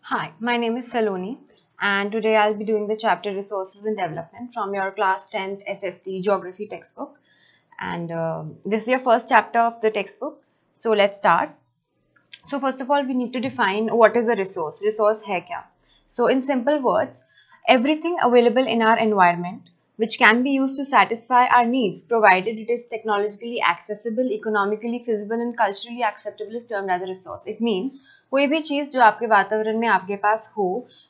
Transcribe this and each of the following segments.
Hi, my name is Saloni, and today I'll be doing the chapter Resources and Development from your class 10th SST Geography textbook. And this is your first chapter of the textbook. So let's start. So first of all, we need to define what is a resource. Resource hai kya? So in simple words, everything available in our environment which can be used to satisfy our needs provided it is technologically accessible, economically feasible and culturally acceptable is termed as a resource. It means कोई भी चीज जो आपके वातावरण में आपके पास हो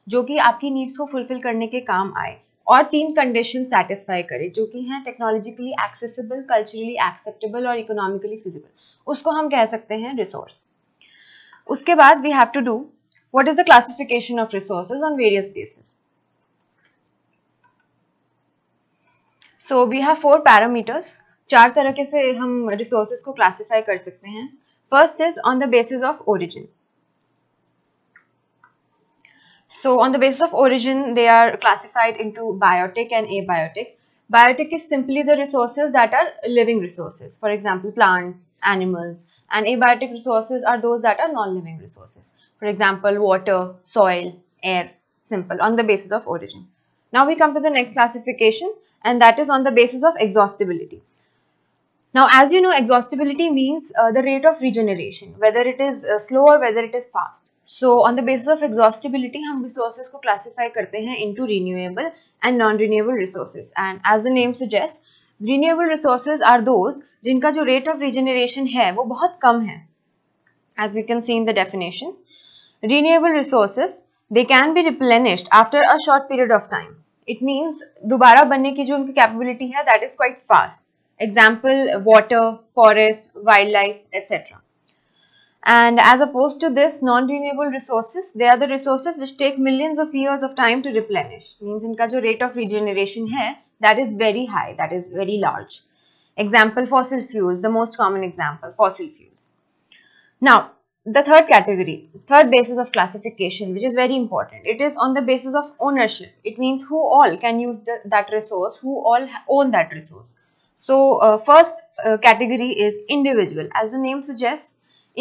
जो कि आपकी नीड्स को फुलफिल करने के काम आए और 3 कंडीशन सेटिस्फाई करे जो कि हैं टेक्नोलॉजिकली एक्सेसिबल, कल्चरली एक्सेप्टेबल और इकोनॉमिकली फिजिबल, उसको हम कह सकते हैं रिसोर्स. उसके बाद we have to do what is the classification of resources on various basis. So we have 4 parameters. 4 तरह से हम रिसोर्सेज को क्लासिफाई कर सकते हैं. First is on the basis of origin. So on the basis of origin, they are classified into biotic and abiotic. Biotic is simply the resources that are living resources. For example, plants, animals. And abiotic resources are those that are non-living resources. For example, water, soil, air. Simple, on the basis of origin. Now we come to the next classification, and that is on the basis of exhaustibility. Now, as you know, exhaustibility means the rate of regeneration, whether it is slow or whether it is fast. So, on the basis of exhaustibility, हम resources को classify करते हैं into renewable and non-renewable resources. And as the name suggests, renewable resources are those जिनका जो rate of regeneration है वो बहुत कम है. As we can see in the definition, renewable resources they can be replenished after a short period of time. It means दोबारा बनने की जो उनकी capability है that is quite fast. Example, water, forest, wildlife, etc. And as opposed to this, non-renewable resources, they are the resources which take millions of years of time to replenish. Means इनका जो rate of regeneration है, that is very high, that is very large. Example, fossil fuels, the most common example, fossil fuels. Now, the third category, third basis of classification, which is very important. It is on the basis of ownership. It means who all can use that resource, who all own that resource. So, first category is individual. As the name suggests,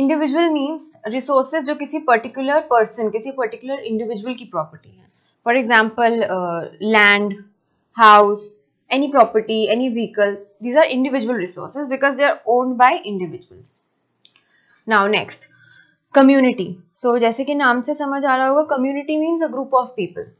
individual means resources जो किसी particular person, किसी particular individual की property है. For example, land, house, any property, any vehicle. These are individual resources because they are owned by individuals. Now next, community. So जैसे कि नाम से समझ आ रहा होगा, community means a group of people.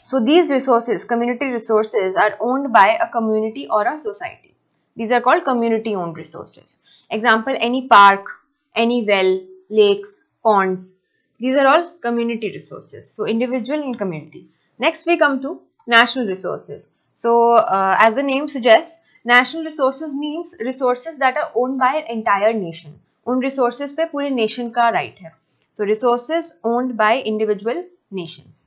So these resources, community resources, are owned by a community or a society. These are called community owned resources. Example, any park, any well, lakes, ponds. These are all community resources. So individual and community. Next we come to national resources. So as the name suggests, national resources means resources that are owned by an entire nation. उन resources पे पूरे nation का right है. So resources owned by individual nations.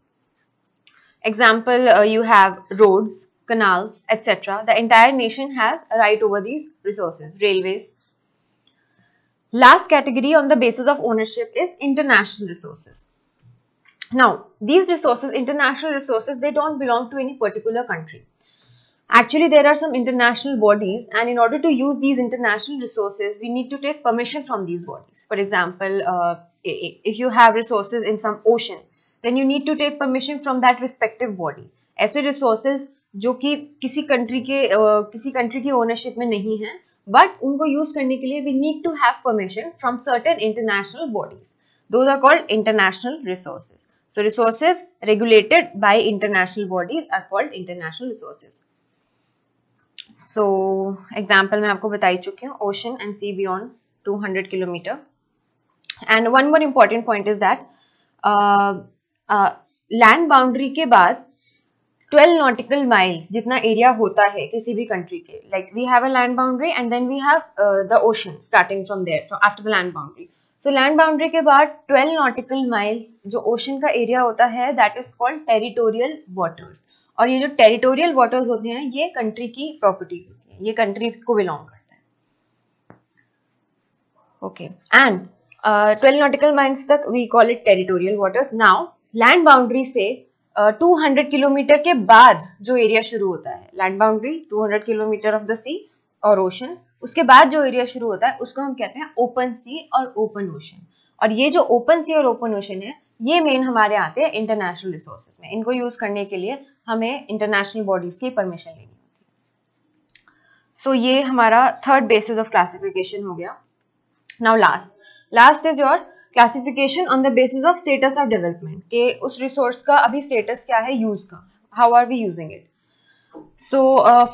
Example, you have roads, canals, etc. The entire nation has a right over these resources. Railways. Last category on the basis of ownership is international resources. Now, these resources, international resources, they don't belong to any particular country. Actually, there are some international bodies, and in order to use these international resources, we need to take permission from these bodies. For example, if you have resources in some ocean, then you need to take permission from that respective body. ऐसे resources जो कि किसी country की ownership में नहीं है, but उनको use करने के लिए we need to have permission from certain international bodies. Those are called international resources. So resources regulated by international bodies are called international resources. So example मैं आपको बता ही चुकी हूँ, ocean and sea beyond 200 kilometer. And one more important point is that land boundary के बाद 12 nautical miles जितना area होता है किसी भी कंट्री के, like we have a land boundary and then we have the ocean starting from there after the land boundary. So land boundary के बाद 12 नॉटिकल माइल्स जो ओशन का एरिया होता है that is called territorial waters. और ये जो territorial waters होते हैं ये कंट्री की प्रॉपर्टी होती है, ये कंट्री को बिलोंग करता है. ओके, एंड 12 नॉटिकल माइल्स तक we call it territorial waters. Now land boundary से 200 किलोमीटर के बाद जो एरिया शुरू होता है, land boundary 200 kilometre of the sea और ओशन, उसके बाद जो एरिया शुरू होता है उसको हम कहते हैं ओपन सी और ओपन ओशन. और ये जो ओपन सी और ओपन ओशन है ये मेन हमारे आते हैं इंटरनेशनल रिसोर्सेज में। इनको यूज करने के लिए हमें इंटरनेशनल बॉडीज की परमिशन लेनी होती है। सो ये हमारा थर्ड बेसिस ऑफ क्लासिफिकेशन हो गया। Now last is your classification on the basis of status of development, के उस रिसोर्स का अभी स्टेटस क्या है यूज का, how are we using it. So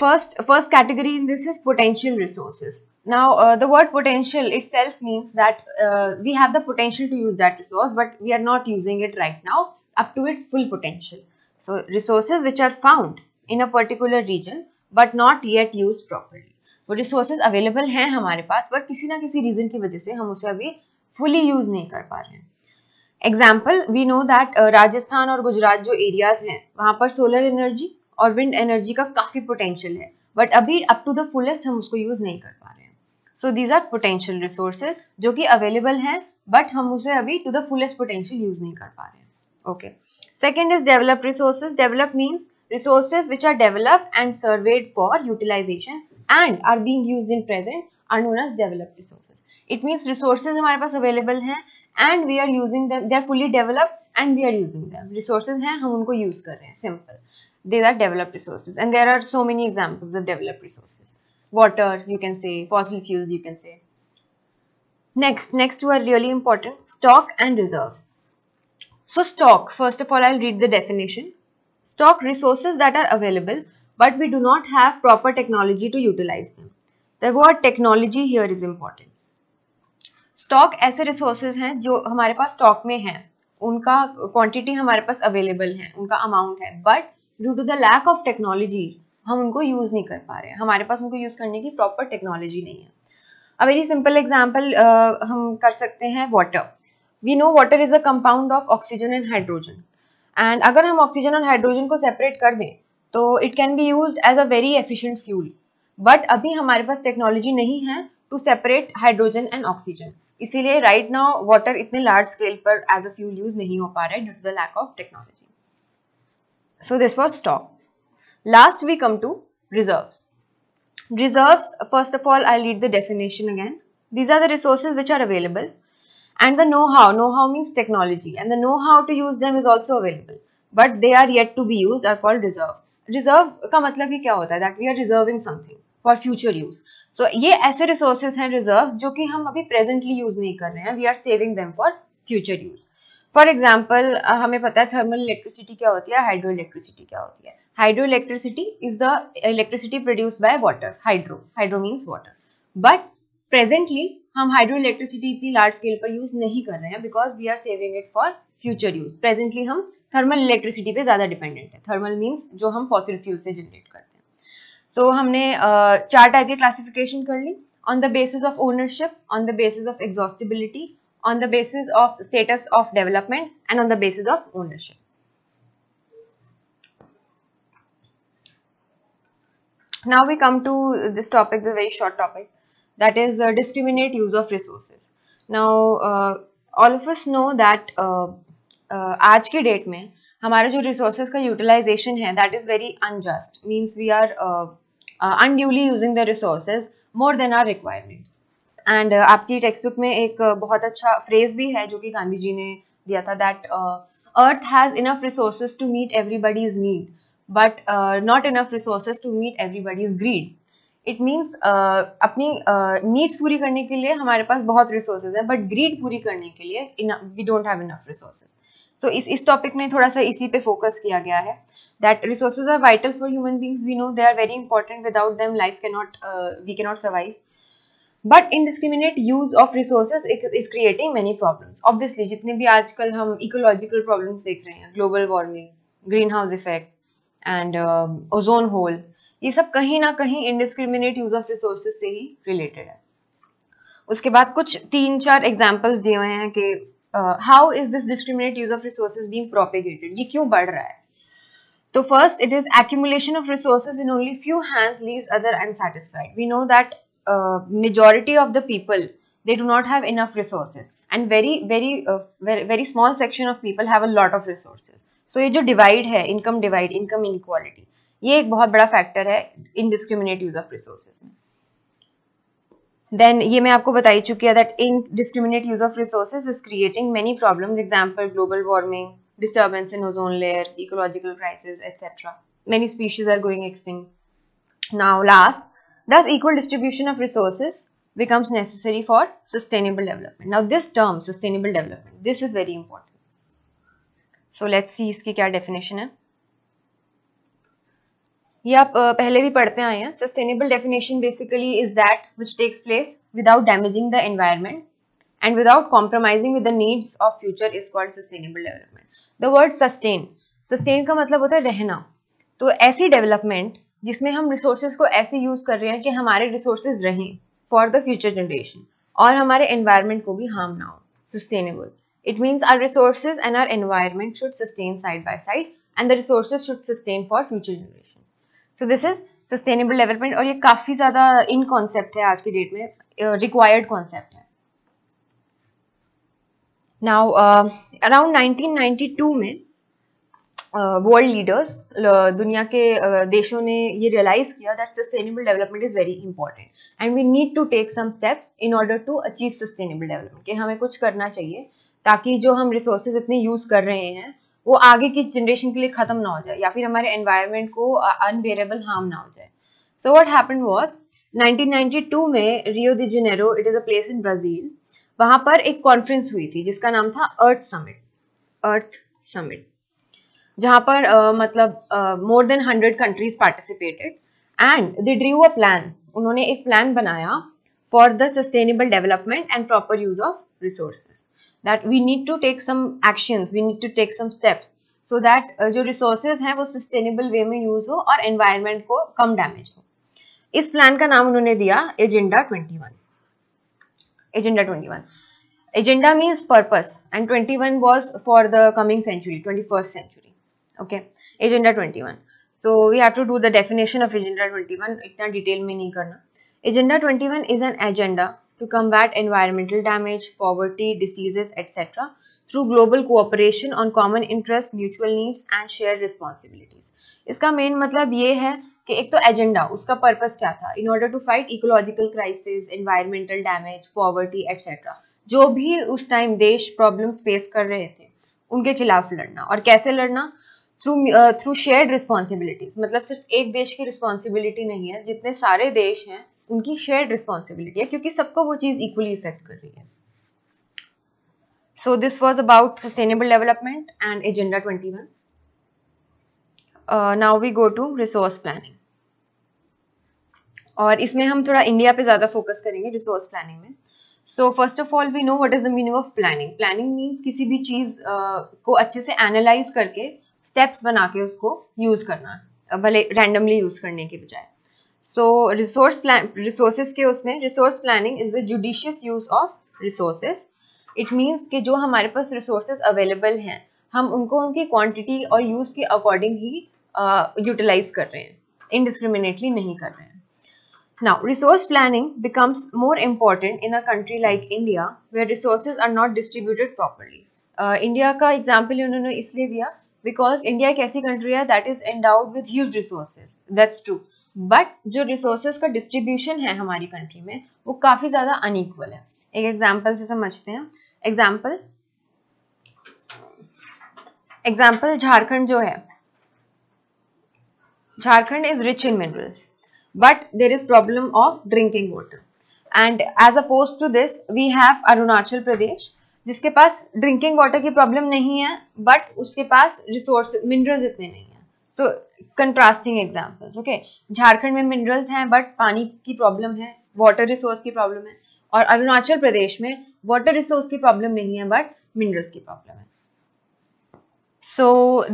first category in this is potential resources. Now the word potential itself means that we have the potential to use that resource, but we are not using it right now up to its full potential. So resources which are found in a particular region but not yet used properly. वो resources available हैं हमारे पास, but किसी ना किसी reason की वजह से हम उसे अभी fully use नहीं कर पा रहे हैं। Example, we know that Rajasthan और गुजरात जो areas हैं वहाँ पर solar energy और विंड एनर्जी का काफी पोटेंशियल है, बट अभी अप टू द फुलेस्ट हम उसको यूज नहीं कर पा रहे हैं। So these are potential resources जो कि अवेलेबल हैं, बट हम उसे अभी to the fullest potential use नहीं कर पा रहे हैं। Okay, second is developed resources. Develop means resources which are developed and surveyed for utilization and are being used in present are known as developed resources. It means resources हमारे पास available हैं and we are using them, they are fully developed and we are using them. Resources हैं, हम उनको use कर रहे हैं, simple. These are developed resources, and there are so many examples of developed resources. Water, you can say, fossil fuels, you can say. Next two are really important: stock and reserves. So stock, first of all, I'll read the definition. Stock, resources that are available, but we do not have proper technology to utilize them. The word technology here is important. Stock ऐसे resources हैं जो हमारे पास stock में हैं, उनका quantity हमारे पास available है, उनका amount है, but due to the lack of technology हम उनको यूज नहीं कर पा रहे हैं, हमारे पास उनको यूज करने की प्रॉपर टेक्नोलॉजी नहीं है। अ वेरी सिंपल एग्जांपल हम कर सकते हैं water. We know water is a compound of oxygen and hydrogen, and अगर हम ऑक्सीजन और हाइड्रोजन को सेपरेट कर दें तो it can be used as a very efficient fuel, but अभी हमारे पास टेक्नोलॉजी नहीं है to separate hydrogen and oxygen, इसीलिए राइट नाउ वाटर इतने लार्ज स्केल पर एज अ फ्यूल यूज नहीं हो पा रहा है due to the lack of technology. So this was stock. Last we come to reserves. Reserves, first of all, I'll read the definition again. These are the resources which are available and the know-how. Know-how means technology, and the know-how to use them is also available, but they are yet to be used are called reserve. Reserve का मतलब ही क्या होता है? That we are reserving something for future use. So ये ऐसे resources हैं reserve जो कि हम अभी presently use नहीं कर रहे हैं. We are saving them for future use. For example हमें पता है थर्मल इलेक्ट्रिसिटी क्या होती है, हाइड्रो इलेक्ट्रिसिटी क्या होती है। Hydro electricity is the electricity produced by water, hydro means water, but presently हम हाइड्रो इलेक्ट्रिसिटी इतनी लार्ज स्केल पर यूज नहीं कर रहे हैं because we are saving it for future use. Presently हम थर्मल इलेक्ट्रिसिटी पे ज्यादा डिपेंडेंट है। थर्मल मीन्स जो हम फॉसिल फ्यूल से जनरेट करते हैं। तो हमने चार टाइप की क्लासिफिकेशन कर ली, on the basis of ownership, on the basis of exhaustibility, on the basis of status of development, and on the basis of ownership. Now we come to this topic, the very short topic, that is discriminate use of resources. Now all of us know that आज की date में हमारे जो resources का utilization है that is very unjust, means we are unduly using the resources more than our requirements. And आपकी text book में एक बहुत अच्छा फ्रेज भी है जो कि गांधी जी ने दिया था, that earth has enough resources to meet everybody's need but not enough resources to meet everybody's greed. It means अपनी नीड्स पूरी करने के लिए हमारे पास बहुत रिसोर्सेज है, बट ग्रीड पूरी करने के लिए we don't have enough resources. तो इस टॉपिक में थोड़ा सा इसी पे फोकस किया गया है, that resources are vital for human beings, we know they are very important, without them life we cannot survive. But indiscriminate use of resources is creating many problems. Obviously, जितने भी आजकल हम ecological problems देख रहे हैं, global warming, greenhouse effect, and ozone hole, ये सब कहीं ना कहीं indiscriminate use of resources से ही related है। उसके बाद कुछ 3-4 examples दिए हुए हैं कि how is this discriminate use of resources being propagated? ये क्यों बढ़ रहा है? तो first, it is accumulation of resources in only few hands leaves other unsatisfied. We know that majority of the people, they do not have enough resources, and very small section of people have a lot of resources. So ये जो divide है, income divide, income inequality, ये एक बहुत बड़ा factor है indiscriminate use of resources में। Then ये मैं आपको बता ही चुकी है that indiscriminate use of resources is creating many problems. Example, global warming, disturbance in ozone layer, ecological crisis, etc. Many species are going extinct. Now last, thus equal distribution of resources becomes necessary for sustainable development. Now this term sustainable development, this is very important. So let's see इसकी क्या definition है. ये आप पहले भी पढ़ते आए हैं. Sustainable definition basically is that which takes place without damaging the environment and without compromising with the needs of future is called sustainable development. The word sustain का मतलब होता है रहना. तो ऐसी डेवलपमेंट जिसमें हम रिसोर्सेज को ऐसे यूज कर रहे हैं कि हमारे रिसोर्सेज रहें फॉर द फ्यूचर जनरेशन और हमारे एनवायरनमेंट को भी हार्म ना हो. Sustainable, it means our resources and our environment should sustain side by side and the resources should sustain for future generation. So this is sustainable development और ये काफी ज्यादा इन कॉन्सेप्ट है आज की डेट में, रिक्वायर्ड कॉन्सेप्ट है. नाउ अराउंड 1992 में वर्ल्ड लीडर्स, दुनिया के देशों ने ये रियलाइज किया that sustainable development is very important and we need to take some steps in order to achieve sustainable development. कि हमें कुछ करना चाहिए ताकि जो हम रिसोर्सेज इतने यूज कर रहे हैं वो आगे की जनरेशन के लिए खत्म ना हो जाए या फिर हमारे एनवायरनमेंट को अनबेरेबल हार्म ना हो जाए. सो व्हाट हैपेंड वाज 1992 में Rio de Janeiro, it is a place in Brazil, वहां पर एक कॉन्फ्रेंस हुई थी जिसका नाम था अर्थ समिट, जहां पर मतलब more than 100 countries participated and they drew a plan. उन्होंने एक प्लान बनाया for the sustainable development and proper use of resources. That we need to take some actions, we need to take some steps so that जो resources हैं वो sustainable वे में use हो और environment को कम डैमेज हो. इस प्लान का नाम उन्होंने दिया agenda 21. Agenda means purpose and 21 was for the coming century, 21st century. Okay, Agenda 21. So we have to do the definition of Agenda 21. इतना डिटेल में नहीं करना. Agenda 21 is an agenda to combat environmental damage, poverty, diseases, etc. through global cooperation on common interests, mutual needs and shared responsibilities. इसका main मतलब ये है कि एक तो एजेंडा, उसका पर्पस क्या था, in order to fight ecological crisis, environmental damage, poverty etcetera. जो भी उस टाइम देश प्रॉब्लम्स फेस कर रहे थे उनके खिलाफ लड़ना. और कैसे लड़ना? Through shared responsibilities. मतलब सिर्फ एक देश की रिस्पॉन्सिबिलिटी नहीं है, जितने सारे देश हैं उनकी शेयर्ड रिस्पॉन्सिबिलिटी है क्योंकि सबको वो चीज इक्वली इफेक्ट कर रही है. So this was about sustainable development and agenda 21. Now we go to resource planning. और इसमें हम थोड़ा इंडिया पे ज्यादा फोकस करेंगे रिसोर्स प्लानिंग में. So first of all we know what is the meaning of planning. Planning means किसी भी चीज को अच्छे से एनालाइज करके स्टेप्स बना के उसको यूज करना, भले रैंडमली यूज करने के बजाय. सो रिसोर्सेज के उसमें resource planning is the judicious use of resources. It means कि जो हमारे पास रिसोर्सेज अवेलेबल हैं हम उनको उनकी क्वांटिटी और यूज के अकॉर्डिंग ही यूटिलाइज कर रहे हैं, इनडिस्क्रिमिनेटली नहीं कर रहे हैं. Now, resource planning becomes more important in a country like India, where resources are not distributed properly. India का example उन्होंने इसलिए दिया because India एक ऐसी country है that is endowed with huge resources. That's true. But जो resources का distribution है हमारी country में वो काफी ज़्यादा unequal है. एक example से समझते हैं. Example झारखंड जो है, Jharkhand is rich in minerals. But there is problem of drinking water, and as opposed to this we have Arunachal Pradesh जिसके पास ड्रिंकिंग वाटर की प्रॉब्लम नहीं है बट उसके पास रिसोर्स मिनरल्स इतने नहीं है. सो कंट्रास्टिंग एग्जांपल्स. ओके, झारखंड में मिनरल्स हैं बट पानी की प्रॉब्लम है, वाटर रिसोर्स की प्रॉब्लम है. और अरुणाचल प्रदेश में वाटर रिसोर्स की प्रॉब्लम नहीं है बट मिनरल्स की प्रॉब्लम है. So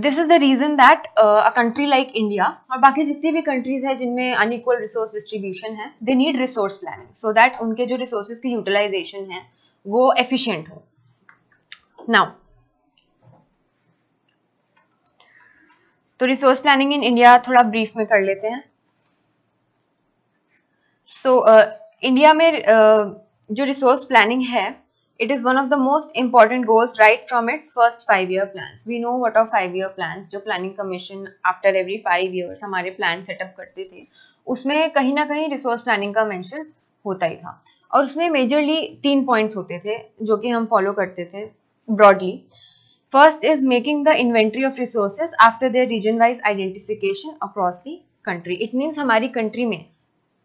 this is the reason that a country like India और बाकी जितनी भी countries है जिनमें unequal resource distribution है, they need resource planning so that उनके जो resources की utilization है वो efficient हो. Now, तो resource planning in India थोड़ा brief में कर लेते हैं. So India में जो resource planning है, it is one of the most important goals right from its first 5-year plans. We know what are 5-year plans. जो planning commission after every 5 years हमारे plan setup करते थे, उसमें कहीं ना कहीं resource planning का mention होता ही था. और उसमें मेजरली 3 पॉइंट्स होते थे जो कि हम फॉलो करते थे broadly. First is making the inventory of resources after their region wise identification across the country. It means हमारी कंट्री में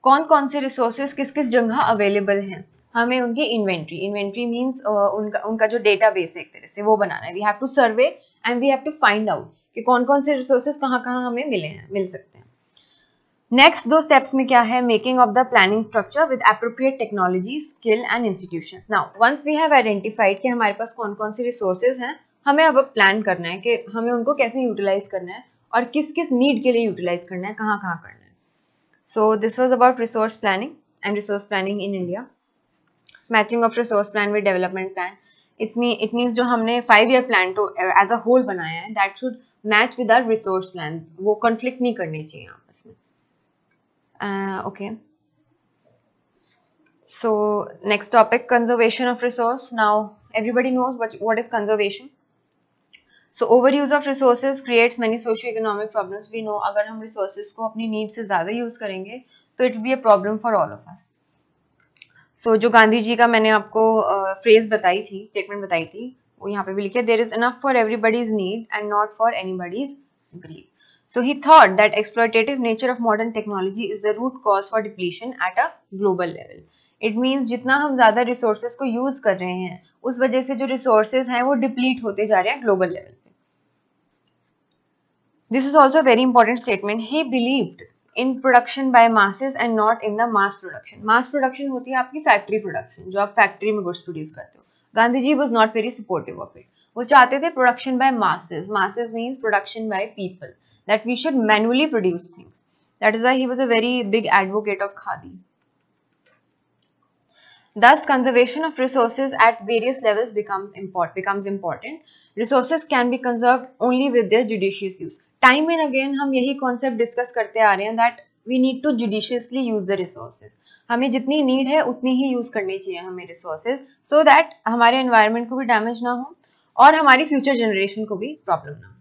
कौन कौन से रिसोर्सेज किस किस जगह अवेलेबल हैं, हमें उनकी इन्वेंट्री मीन्स उनका जो डेटाबेस है एक तरह से वो बनाना है. We have to survey and we have to find out कि कौन कौन से रिसोर्सेज कहाँ कहाँ हमें मिल सकते हैं. नेक्स्ट 2 स्टेप्स में क्या है, making of the planning structure with appropriate technology, skill and institutions. Now once we have identified कि हमारे पास कौन कौन से रिसोर्सेज हैं, हमें अब प्लान करना है कि हमें उनको कैसे यूटिलाइज करना है और किस किस नीड के लिए यूटिलाइज करना है, कहाँ कहाँ करना है. So this was about resource planning and resource planning in India. Matching of resource plan with development plan, it means जो हमने 5-year प्लान तो एज अ होल बनाया है, that should match with our resource plan. वो conflict नहीं करनी चाहिए आपस में. Okay. So next topic, conservation of resource. Now everybody knows what is conservation. So overuse of resources creates many socio-economic problems. We know अगर हम resources को अपनी need से ज़्यादा use करेंगे तो it will be a problem for all of us. So जो गांधी जी का मैंने आपको phrase बताई थी, statement बताई थी, वो यहाँ पे भी लिखा है, there is enough for everybody's need and not for anybody's greed. So he thought that exploitative nature of modern technology is the root cause for depletion at a global level. It means जितना हम ज़्यादा resources को use कर रहे हैं, उस वजह से जो resources हैं वो deplete होते जा रहे हैं global level पे. This is also a very important statement. He believed in production by masses and not in the mass production. Mass production होती है आपकी factory production, जो आप factory में goods produce करते हो. Gandhi ji was not very supportive of it. वो चाहते थे production by masses. Masses means production by people. That we should manually produce things. That is why he was a very big advocate of khadi. Thus, conservation of resources at various levels becomes important. Resources can be conserved only with their judicious use. Time and again हम यही concept discuss करते आ रहे हैं that we need to judiciously use the resources. हमें जितनी need है उतनी ही use करनी चाहिए हमें resources, so that हमारे environment को भी damage ना हो और हमारी future generation को भी problem ना हो.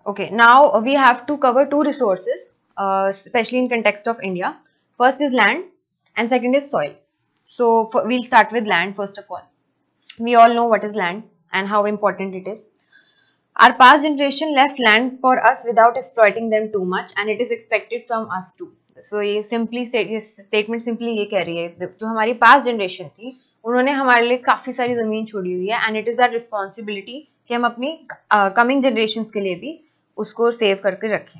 Okay, now we have to cover 2 resources, especially in context of India. First is land and second is soil. So we'll start with land first of all. We all know what is land and how important it is. Our past generation left land for us without exploiting them too much and it is expected from us too. So ये statement simply ये कह रही है, जो हमारी past generation थी, उन्होंने हमारे लिए काफ़ी सारी ज़मीन छोड़ी हुई है and it is our responsibility कि हम अपनी coming generations के लिए भी उसको सेव करके रखें.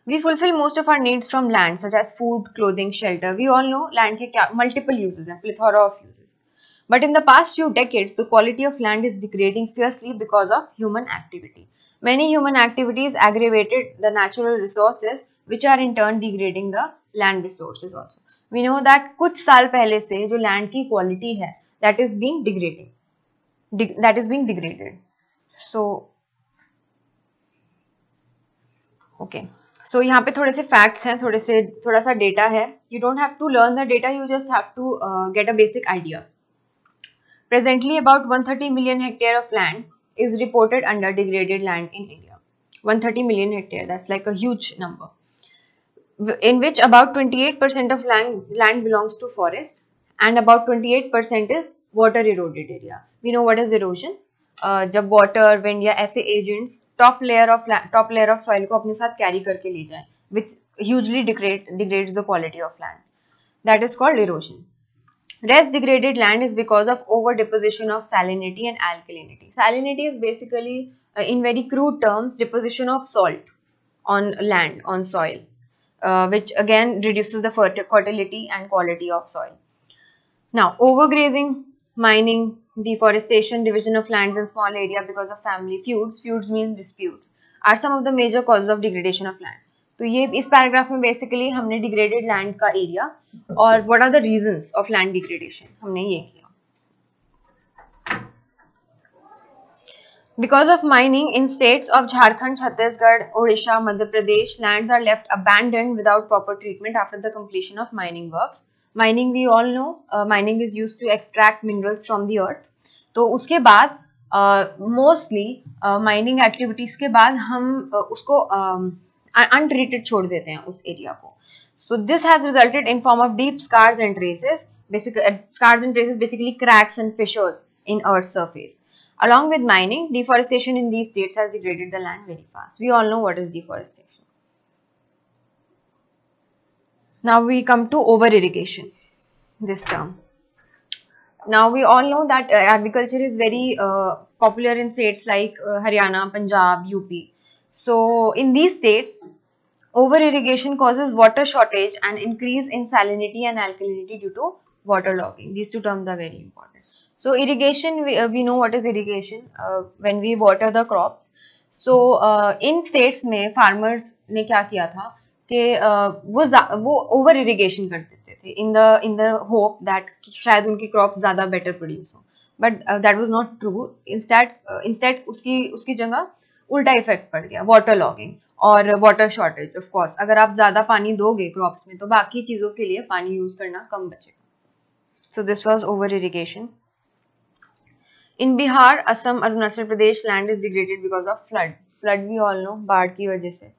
We fulfill most of our needs from land, such as food, clothing, shelter. We all know land के क्या multiple uses हैं, plethora of uses. But in the past few decades, the quality of land is degrading fiercely because of human activity. Many human activities aggravated the natural resources, which are in turn degrading the land resources also. We know that कुछ साल पहले से जो land की quality है, that is being degraded. So okay, so यहाँ पे थोड़े से facts हैं, थोड़ा सा data है. You don't have to learn the data, you just have to get a basic idea. Presently, about 130 million hectare of land is reported under degraded land in India. 130 million hectare, that's like a huge number. In which about 28% of land belongs to forest and about 28% is water eroded area. We know what is erosion. जब water, wind या ऐसे agents top layer of soil को अपने साथ carry करके ले जाएं, which hugely degrades the quality of land. That is called erosion. Rest degraded land is because of over deposition of salinity and alkalinity. Salinity is basically, in very crude terms, deposition of salt on land, on soil, which again reduces the fertility and quality of soil. Now, overgrazing, mining, deforestation, division of lands in small area because of family feuds means disputes, are some of the major causes of degradation of land. तो ये इस paragraph में basically हमने degraded land का area और what are the reasons of land degradation हमने ये किया. Because of mining in states of Jharkhand, Chhattisgarh, Odisha, Madhya Pradesh, lands are left abandoned without proper treatment after the completion of mining works. Mining, we all know, mining is used to extract minerals from the earth. तो उसके बाद mostly mining activities के बाद हम उसको untreated छोड़ देते हैं उस एरिया को. So this has resulted in form of deep scars and traces. Scars and traces basically cracks and fissures in Earth's surface. Along with mining, deforestation in these states has degraded the land very fast. We all know what is deforestation. Now we come to over-irrigation, this term. Now we all know that agriculture is very popular in states like Haryana, Punjab, UP. So in these states, over-irrigation causes water shortage and increase in salinity and alkalinity due to waterlogging. These two terms are very important. So irrigation, we know what is irrigation when we water the crops. So in states में farmers ने क्या किया था कि वो over irrigation कर देते थे in the hope that शायद उनकी crops ज़्यादा better produce हो. But that was not true. Instead उसकी जगह उल्टा इफेक्ट पड़ गया, waterlogging और वाटर शॉर्टेज. ऑफ कोर्स अगर आप ज्यादा पानी दोगे क्रॉप्स में तो बाकी चीजों के लिए पानी यूज करना कम बचेगा. So this was over irrigation. In Bihar, Assam, Arunachal Pradesh land is degraded because of flood. Flood we all know, बाढ़ की वजह से.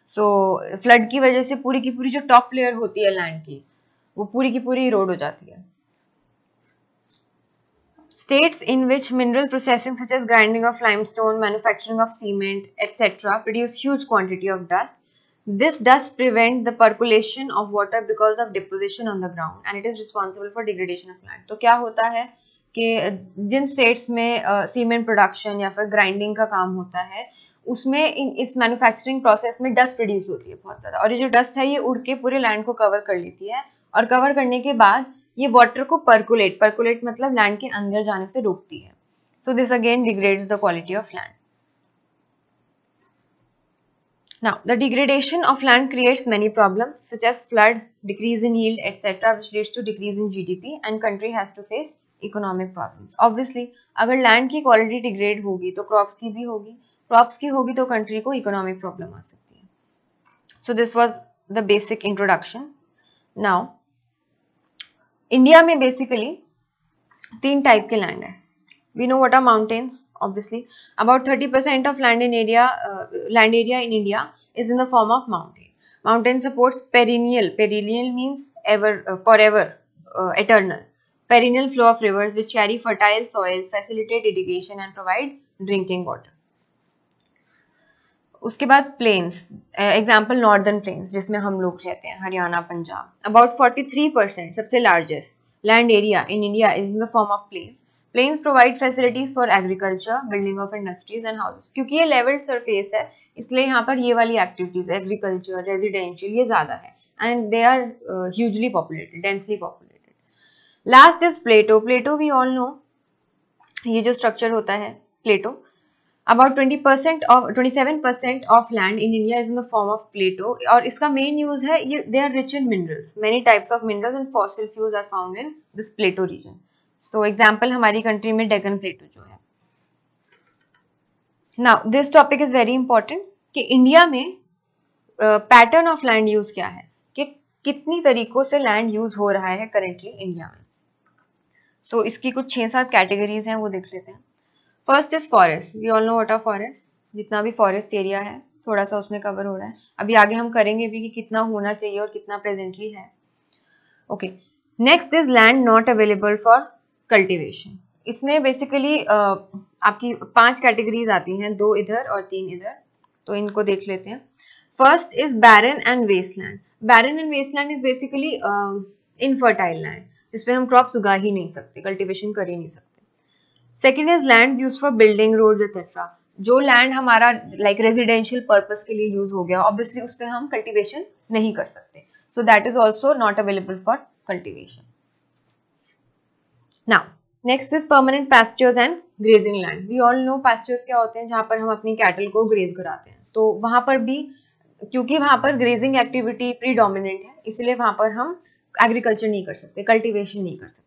सो फ्लड की वजह से पूरी की पूरी जो टॉप लेयर होती है लैंड की वो पूरी की पूरी इरोड हो जाती है. States in which mineral processing such as grinding of limestone, manufacturing of cement, etc. produce huge quantity of dust. This dust prevents the percolation of water because of deposition on the ground and it is responsible for degradation of land. तो क्या होता है कि जिन states में cement production या फिर grinding का काम होता है उसमें इस मैन्युफैक्चरिंग प्रोसेस में डस्ट प्रोड्यूस होती है बहुत ज़्यादा, और ये जो डस्ट है ये उड़ के पूरे लैंड को कवर कर लेती है और कवर करने के बाद ये वाटर को परकुलेट मतलब लैंड के अंदर जाने से रोकती है. So this again degrades the quality of land. Now the degradation of land creates many problems such as flood, decrease in yield etcetera which leads to decrease in GDP and country has to face economic problems. Obviously अगर land की quality degrade होगी तो crops की भी होगी, crops की होगी तो कंट्री को इकोनॉमिक प्रॉब्लम आ सकती है. So this was the basic introduction. Now India में बेसिकली 3 टाइप के लैंड है. We know what are mountains. Obviously about 30% of land area in India is in the form of mountain. Mountain supports perennial means ever, forever, eternal. Perennial flow of rivers which carry fertile soils, facilitate irrigation and provide drinking water. उसके बाद planes, example northern plains जिसमें हम लोग रहते हैं, Haryana, Punjab. About 43% सबसे largest land area in India is in the form of plains. Plains provide facilities for agriculture, building of industries and houses. क्योंकि ये लेवल सरफेस है इसलिए यहाँ पर ये वाली एक्टिविटीज, एग्रीकल्चर, रेजिडेंशियल, ये ज्यादा है and they are hugely populated, densely populated. Last is plateau. Plateau we all know, ये जो स्ट्रक्चर होता है प्लेटो. About 27% of land in India is in the form of plateau और इसका main use है ये they are rich in minerals. Many types of minerals and fossil fuels are found in this plateau region. So example हमारी country में Deccan Plateau जो है. Now this topic is very important कि India में pattern of land use क्या है, कि कितनी तरीकों से land use हो रहा है currently इंडिया में. So इसकी कुछ 6-7 कैटेगरीज हैं वो देख लेते हैं. First is forest. We all know what are forest. जितना भी फॉरेस्ट एरिया है थोड़ा सा उसमें कवर हो रहा है. अभी आगे हम करेंगे भी कि कितना होना चाहिए और कितना प्रेजेंटली है. Okay. Next is land not available for cultivation. इसमें बेसिकली आपकी 5 कैटेगरीज आती हैं, 2 इधर और 3 इधर. तो इनको देख लेते हैं. First is barren and wasteland. Barren and wasteland is basically infertile land जिसपे हम क्रॉप्स उगा ही नहीं सकते, कल्टिवेशन कर ही नहीं सकते. Second is land use for building, road etcetera. जो लैंड हमारा लाइक रेजिडेंशियल पर्पस के लिए यूज हो गया, ऑब्वियसली उस पर हम कल्टिवेशन नहीं कर सकते. So that is also not available for cultivation. Now next is permanent pastures and grazing land. We all know pastures क्या होते हैं, जहां पर हम अपनी कैटल को ग्रेज कराते हैं. तो वहां पर भी क्योंकि वहां पर ग्रेजिंग एक्टिविटी प्रीडोमिनेंट है इसलिए वहां पर हम एग्रीकल्चर नहीं कर सकते, कल्टिवेशन नहीं कर सकते.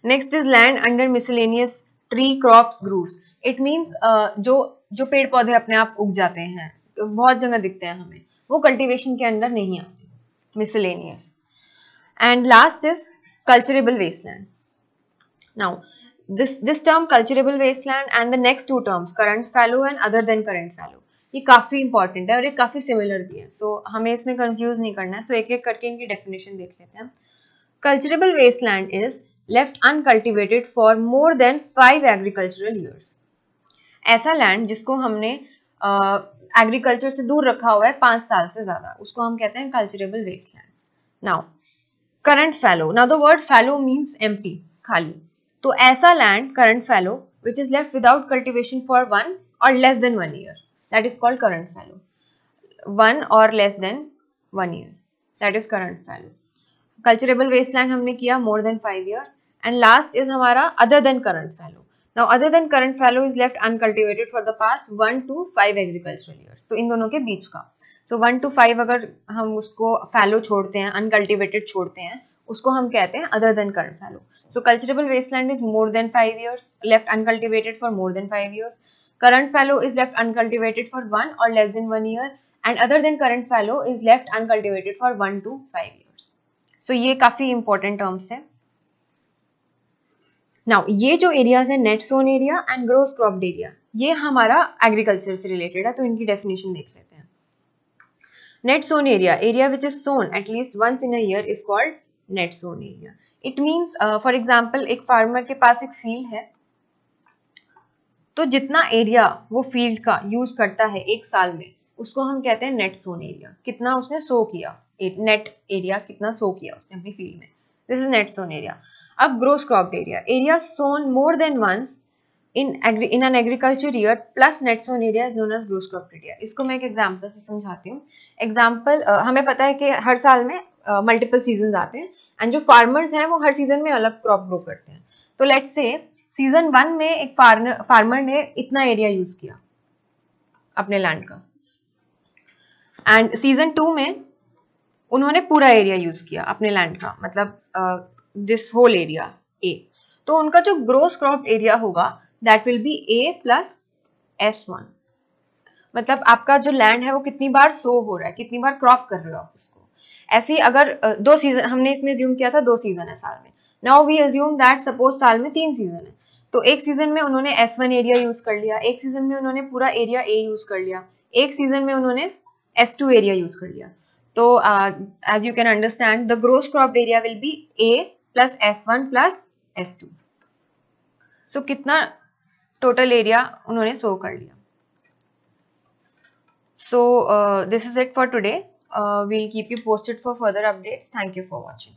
Next is land under miscellaneous tree crops groves. It means जो पेड़ पौधे अपने आप उग जाते हैं, बहुत जगह दिखते हैं हमें, वो कल्टिवेशन के अंडर नहीं आते, miscellaneous. And last is culturable wasteland. Now this term culturable wasteland and the next 2 terms current fallow and other than current fallow. ये काफ़ी इंपॉर्टेंट है और ये काफ़ी सिमिलर भी है, सो हमें इसमें कंफ्यूज नहीं करना है। सो एक एक करके इनकी डेफिनेशन देख लेते हैं। Culturable wasteland is left uncultivated for more than 5 agricultural years. ऐसा लैंड जिसको हमने एग्रीकल्चर से दूर रखा हुआ है 5 साल से ज्यादा, उसको हम कहते हैं culturable wasteland. Now current fallow, now the word fallow means empty, खाली। तो ऐसा land current fallow which is left without cultivation for 1 or less than 1 year, that is called current fallow. 1 or less than 1 year, that is current fallow. Culturable wasteland हमने किया more than 5 years, and last is हमारा other than current fallow. Now other than current fallow is left uncultivated for the past 1 to 5 agricultural years. तो इन दोनों के बीच का, so 1 to 5 अगर हम उसको fallow छोड़ते हैं, uncultivated छोड़ते हैं, उसको हम कहते हैं other than current fallow. So cultivable wasteland is more than 5 years, left uncultivated for more than 5 years. Current fallow is left uncultivated for 1 or less than 1 year, and other than current fallow is left uncultivated for 1 to 5 years. So ये काफी important terms थे. Now ये जो areas है net sown area and gross cropped area, ये हमारा agriculture से related है, तो इनकी definition देख लेते हैं. Net sown area, area which is sown at least once in a year is called net sown area. It means for example एक farmer के पास एक field है, तो जितना एरिया वो फील्ड का यूज करता है एक साल में, उसको हम कहते हैं नेट सोन एरिया। कितना उसने सो किया, नेट एरिया कितना सो किया उसने अपनी फील्ड में, this is net sown area. अब gross cropped area, area sown more than once in an agriculture year plus net sown area is known as gross cropped area. इसको मैं एक एग्जांपल से समझाती हूँ। एग्जांपल, हमें पता है कि हर साल में मल्टीपल सीजन आते हैं, एंड जो फार्मर्स हैं वो हर सीजन में अलग क्रॉप ग्रो करते हैं। तो लेट्स से सीजन 1 में एक फार्मर ने इतना एरिया यूज किया अपने लैंड का, एंड सीजन 2 में उन्होंने पूरा एरिया यूज किया अपने लैंड का, मतलब दिस होल एरिया ए। तो उनका जो ग्रोस क्रॉप एरिया होगा that will be A plus S1। मतलब आपका जो लैंड है वो कितनी बार सो हो रहा है, कितनी बार क्रॉप कर रहे हो आप उसको। ऐसे ही अगर 2 सीजन, हमने इसमें अज्यूम किया था 2 सीजन है साल में, now we assume that suppose साल में 3 सीजन है, तो एक सीजन में उन्होंने S1 एरिया यूज कर लिया, एक सीजन में उन्होंने पूरा एरिया ए यूज कर लिया, एक सीजन में उन्होंने S2 एरिया यूज कर लिया। तो as you can understand the gross cropped area will be A plus S1 plus S2। So कितना टोटल एरिया उन्होंने सो कर लिया। So this is it for today. We'll keep you posted for further updates. Thank you for watching.